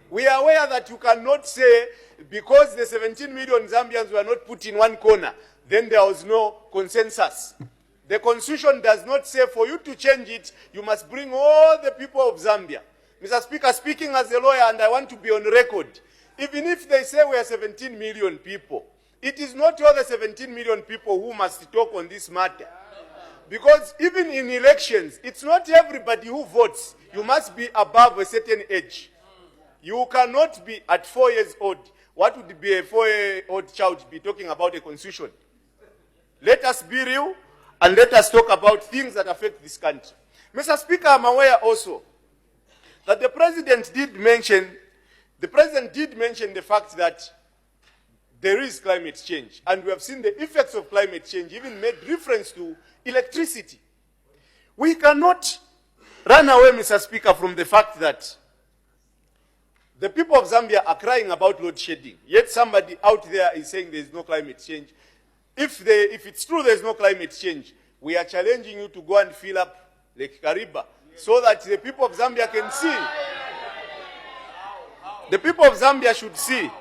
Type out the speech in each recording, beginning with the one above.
We are aware that you cannot say because the 17 million Zambians were not put in one corner, then there was no consensus. The constitution does not say for you to change it, you must bring all the people of Zambia. Mr. Speaker, speaking as a lawyer, and I want to be on record, even if they say we are 17 million people, it is not all the 17 million people who must talk on this matter. Because even in elections, it's not everybody who votes. You must be above a certain age. You cannot be at 4 years old. What would be a 4-year-old child be talking about a constitution? Let us be real and let us talk about things that affect this country. Mr. Speaker, I'm aware also that the President did mention the fact that there is climate change, and we have seen the effects of climate change, even made reference to electricity. We cannot run away, Mr. Speaker, from the fact that the people of Zambia are crying about load shedding, yet somebody out there is saying there is no climate change. If it's true there is no climate change, we are challenging you to go and fill up Lake Kariba so that the people of Zambia can see. The people of Zambia should see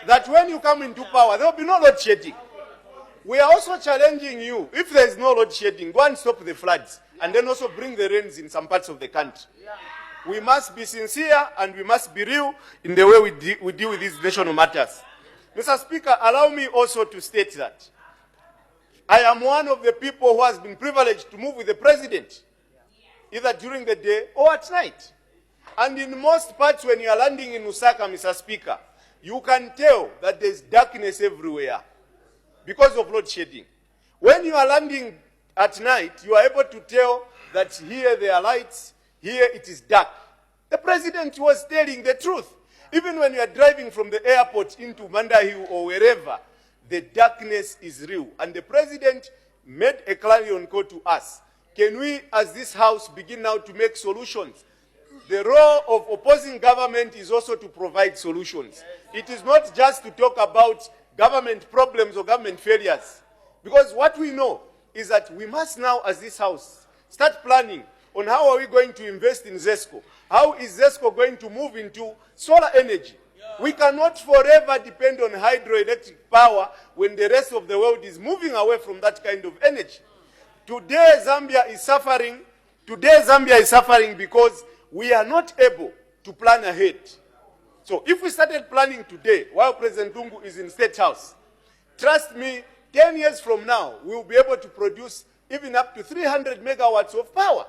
that when you come into power, there will be no load shedding. We are also challenging you, if there is no load shedding, go and stop the floods, and then also bring the rains in some parts of the country. We must be sincere and we must be real in the way we deal with these national matters. Mr. Speaker, allow me also to state that I am one of the people who has been privileged to move with the President, either during the day or at night. And in most parts, when you are landing in Lusaka, Mr. Speaker, you can tell that there is darkness everywhere because of load shedding. When you are landing at night, you are able to tell that here there are lights, here it is dark. The President was telling the truth. Even when you are driving from the airport into Manda Hill or wherever, the darkness is real. And the President made a clarion call to us. Can we, as this House, begin now to make solutions? The role of opposing government is also to provide solutions. It is not just to talk about government problems or government failures. Because what we know is that we must now, as this House, start planning on how are we going to invest in ZESCO. How is ZESCO going to move into solar energy? We cannot forever depend on hydroelectric power when the rest of the world is moving away from that kind of energy. Today, Zambia is suffering. Because we are not able to plan ahead. So if we started planning today, while President Lungu is in State House, trust me, 10 years from now, we will be able to produce even up to 300 megawatts of power.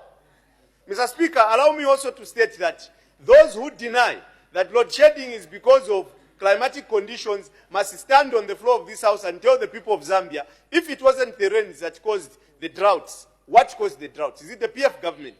Mr. Speaker, allow me also to state that those who deny that load shedding is because of climatic conditions must stand on the floor of this House and tell the people of Zambia, if it wasn't the rains that caused the droughts, what caused the droughts? Is it the PF government?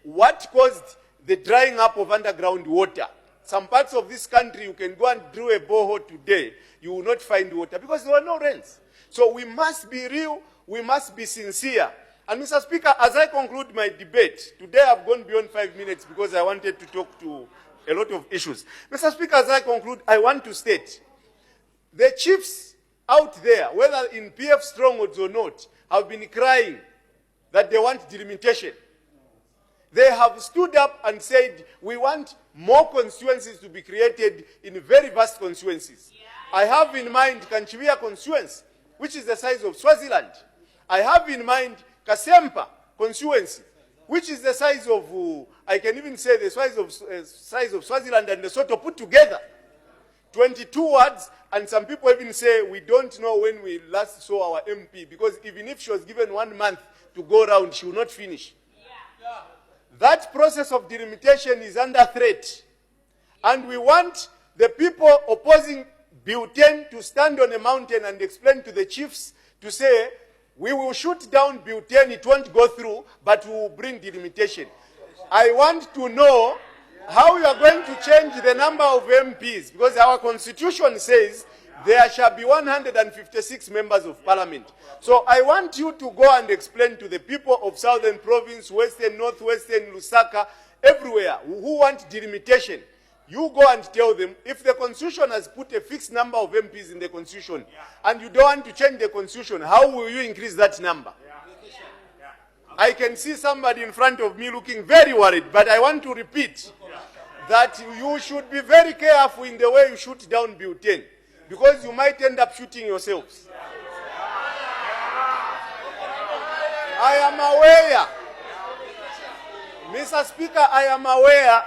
What caused the drying up of underground water? Some parts of this country, you can go and drill a borehole today, you will not find water because there were no rains. So we must be real, we must be sincere. And Mr. Speaker, as I conclude my debate, today I've gone beyond 5 minutes because I wanted to talk to a lot of issues. Mr. Speaker, as I conclude, I want to state, the chiefs out there, whether in PF strongholds or not, have been crying that they want delimitation. They have stood up and said, we want more constituencies to be created in very vast constituencies. I have in mind Kanchiwia constituency, which is the size of Swaziland. I have in mind Kasempa constituency, which is the size of, I can even say the size of Swaziland and Lesotho put together. 22 wards, and some people even say we don't know when we last saw our MP, because even if she was given 1 month to go around, she will not finish. That process of delimitation is under threat. And we want the people opposing Bill 10 to stand on a mountain and explain to the chiefs to say, we will shoot down Bill 10, it won't go through, but we will bring delimitation. I want to know how you are going to change the number of MPs, because our constitution says there shall be 156 members of parliament. So I want you to go and explain to the people of Southern Province, Western, Northwestern, Lusaka, everywhere who want delimitation. You go and tell them, if the constitution has put a fixed number of MPs in the constitution, and you don't want to change the constitution, how will you increase that number? I can see somebody in front of me looking very worried, but I want to repeat that you should be very careful in the way you shoot down Bill 10, because you might end up shooting yourselves. I am aware, Mr. Speaker, I am aware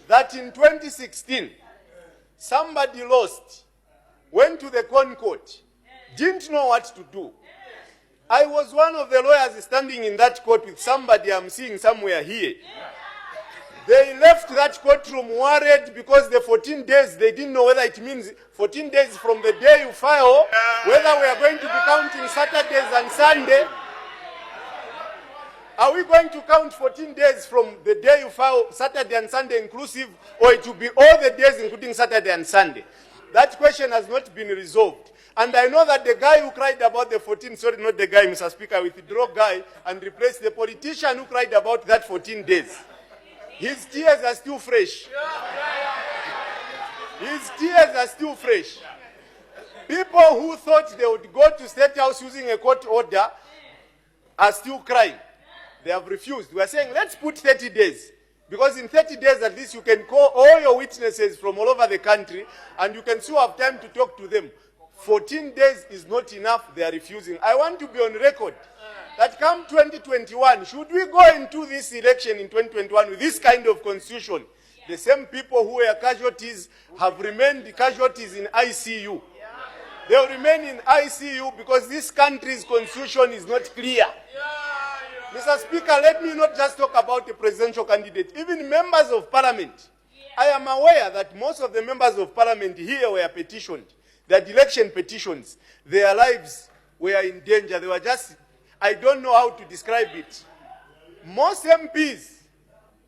that in 2016, somebody lost, went to the Concord, didn't know what to do. I was one of the lawyers standing in that court with somebody I'm seeing somewhere here. They left that courtroom worried because the 14 days, they didn't know whether it means 14 days from the day you file, whether we are going to be counting Saturdays and Sunday. Are we going to count 14 days from the day you file, Saturday and Sunday inclusive, or it will be all the days including Saturday and Sunday? That question has not been resolved. And I know that the guy who cried about the 14, sorry, not the guy, Mr. Speaker, withdraw guy and replace the politician who cried about that 14 days. His tears are still fresh. His tears are still fresh. People who thought they would go to State House using a court order are still crying. They have refused. We are saying, let's put 30 days. Because in 30 days, at least, you can call all your witnesses from all over the country, and you can still have time to talk to them. 14 days is not enough. They are refusing. I want to be on record that come 2021, should we go into this election in 2021 with this kind of constitution, the same people who were casualties have remained casualties in ICU. They will remain in ICU because this country's constitution is not clear. Mr. Speaker, let me not just talk about a presidential candidate, even members of parliament. I am aware that most of the members of parliament here were petitioned. They had election petitions. Their lives were in danger. They were just, I don't know how to describe it. Most MPs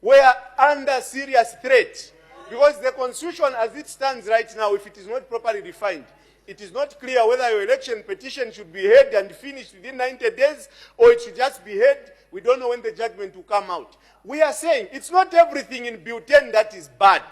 were under serious threat because the constitution as it stands right now, if it is not properly defined, it is not clear whether your election petition should be heard and finished within 90 days or it should just be heard. We don't know when the judgment will come out. We are saying it's not everything in Bill 10 that is bad.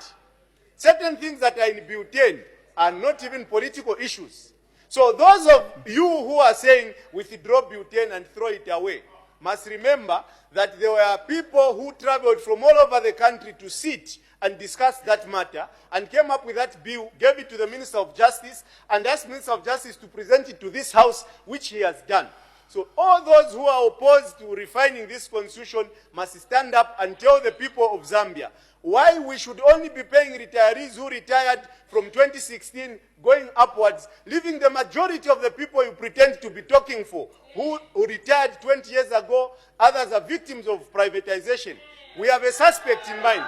Certain things that are in Bill 10 are not even political issues. So those of you who are saying withdraw Bill 10 and throw it away must remember that there were people who traveled from all over the country to sit and discuss that matter and came up with that bill, gave it to the Minister of Justice, and asked Minister of Justice to present it to this House, which he has done. So all those who are opposed to refining this constitution must stand up and tell the people of Zambia why we should only be paying retirees who retired from 2016 going upwards, leaving the majority of the people you pretend to be talking for, who retired 20 years ago. Others are victims of privatization. We have a suspect in mind.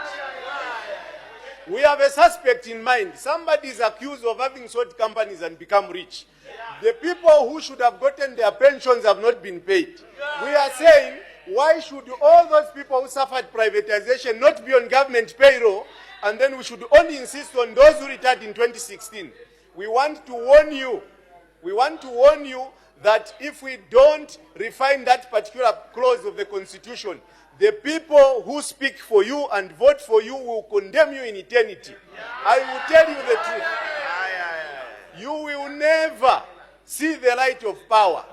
We have a suspect in mind. Somebody is accused of having sold companies and become rich. The people who should have gotten their pensions have not been paid. We are saying, why should all those people who suffered privatization not be on government payroll, and then we should only insist on those who retired in 2016? We want to warn you. We want to warn you that if we don't refine that particular clause of the Constitution, the people who speak for you and vote for you will condemn you in eternity. I will tell you the truth. You will never see the light of power.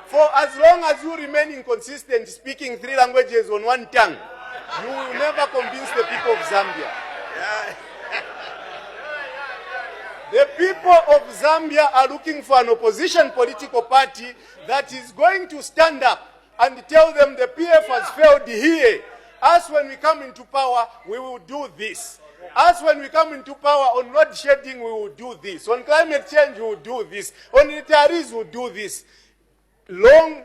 For as long as you remain inconsistent, speaking 3 languages on one tongue, you will never convince the people of Zambia. The people of Zambia are looking for an opposition political party that is going to stand up and tell them the PF has failed here. Us, when we come into power, we will do this. Us, when we come into power on load shedding, we will do this. On climate change, we will do this. On retirees, we will do this. Long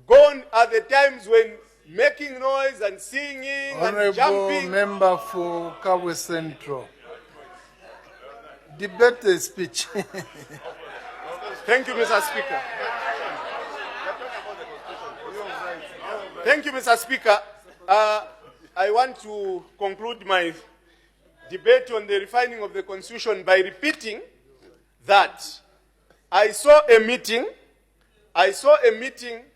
gone are the times when making noise and singing and jumping. Honorable Member for Kabwe Central. Debate speech. Thank you, Mr. Speaker. Thank you, Mr. Speaker. I want to conclude my debate on the refining of the Constitution by repeating that I saw a meeting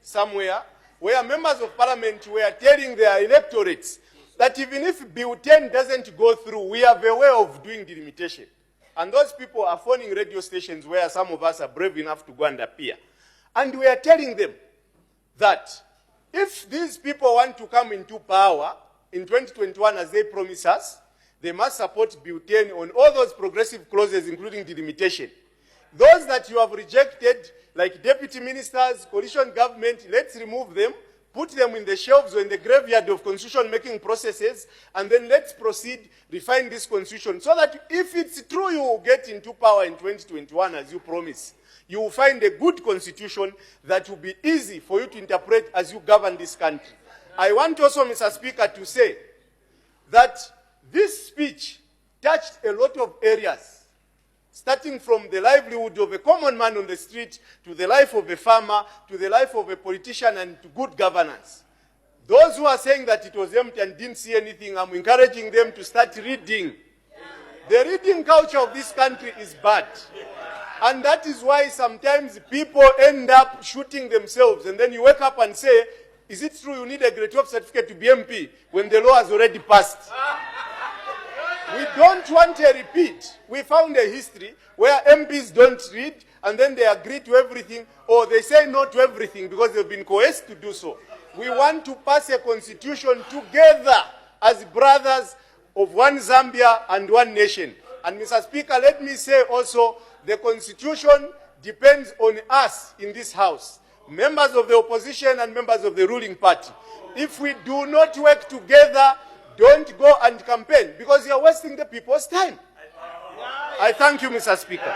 somewhere where members of parliament were telling their electorates that even if Bill 10 doesn't go through, we have a way of doing delimitation. And those people are phoning radio stations where some of us are brave enough to go and appear. And we are telling them that if these people want to come into power in 2021 as they promise us, they must support Bill 10 on all those progressive clauses, including delimitation. Those that you have rejected, like deputy ministers, coalition government, let's remove them, put them in the shelves or in the graveyard of constitution-making processes, and then let's proceed, refine this constitution, so that if it's true you will get into power in 2021 as you promise, you will find a good constitution that will be easy for you to interpret as you govern this country. I want also, Mr. Speaker, to say that this speech touched a lot of areas, starting from the livelihood of a common man on the street, to the life of a farmer, to the life of a politician, and to good governance. Those who are saying that it was empty and didn't see anything, I'm encouraging them to start reading. The reading culture of this country is bad. And that is why sometimes people end up shooting themselves, and then you wake up and say, is it true you need a grade 12 certificate to be MP when the law has already passed? We don't want a repeat. We found a history where MPs don't read and then they agree to everything, or they say no to everything because they've been coerced to do so. We want to pass a constitution together as brothers of one Zambia and one nation. And Mr. Speaker, let me say also, the constitution depends on us in this house, members of the opposition and members of the ruling party. If we do not work together, don't go and campaign, because you're wasting the people's time. I thank you, Mr. Speaker.